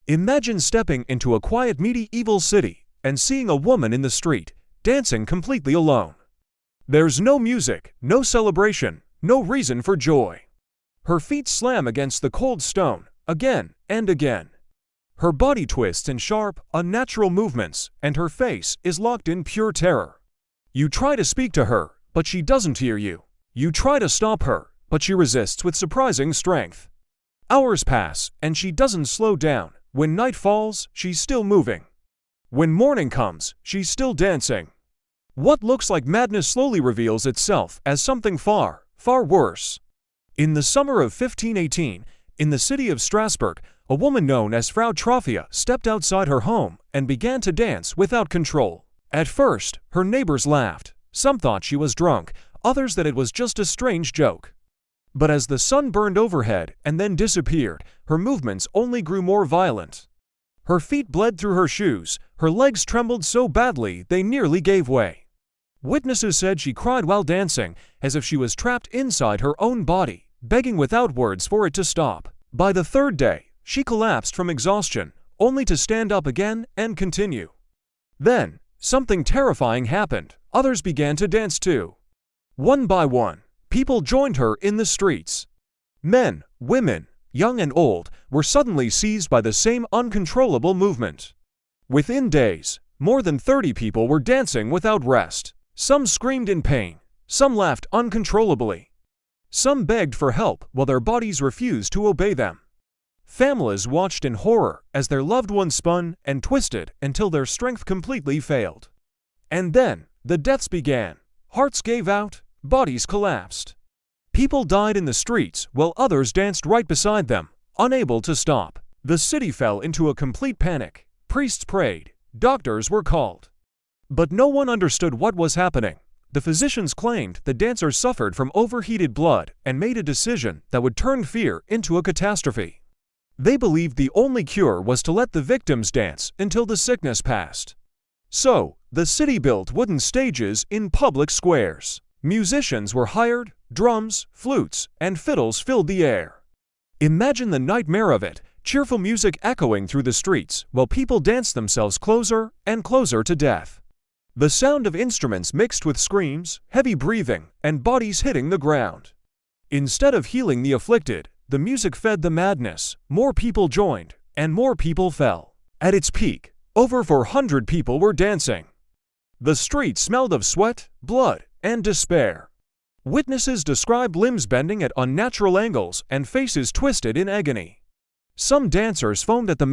Imagine stepping into a quiet medieval city and seeing a woman in the street, dancing completely alone. There's no music, no celebration, no reason for joy. Her feet slam against the cold stone, again and again. Her body twists in sharp, unnatural movements, and her face is locked in pure terror. You try to speak to her, but she doesn't hear you. You try to stop her, but she resists with surprising strength. Hours pass, and she doesn't slow down. When night falls, she's still moving. When morning comes, she's still dancing. What looks like madness slowly reveals itself as something far, far worse. In the summer of 1518, in the city of Strasbourg, a woman known as Frau Troffea stepped outside her home and began to dance without control. At first, her neighbors laughed. Some thought she was drunk, others that it was just a strange joke. But as the sun burned overhead and then disappeared, her movements only grew more violent. Her feet bled through her shoes, her legs trembled so badly they nearly gave way. Witnesses said she cried while dancing, as if she was trapped inside her own body, begging without words for it to stop. By the third day, she collapsed from exhaustion, only to stand up again and continue. Then, something terrifying happened. Others began to dance too. One by one, people joined her in the streets. Men, women, young and old, were suddenly seized by the same uncontrollable movement. Within days, more than 30 people were dancing without rest. Some screamed in pain, some laughed uncontrollably. Some begged for help while their bodies refused to obey them. Families watched in horror as their loved ones spun and twisted until their strength completely failed. And then, the deaths began. Hearts gave out, bodies collapsed. People died in the streets while others danced right beside them, unable to stop. The city fell into a complete panic. Priests prayed, doctors were called. But no one understood what was happening. The physicians claimed the dancers suffered from overheated blood and made a decision that would turn fear into a catastrophe. They believed the only cure was to let the victims dance until the sickness passed. So, the city built wooden stages in public squares. Musicians were hired, drums, flutes, and fiddles filled the air. Imagine the nightmare of it, cheerful music echoing through the streets while people danced themselves closer and closer to death. The sound of instruments mixed with screams, heavy breathing, and bodies hitting the ground. Instead of healing the afflicted, the music fed the madness. More people joined, and more people fell. At its peak, over 400 people were dancing. The street smelled of sweat, blood, and despair. Witnesses described limbs bending at unnatural angles and faces twisted in agony. Some dancers foamed at the mouth.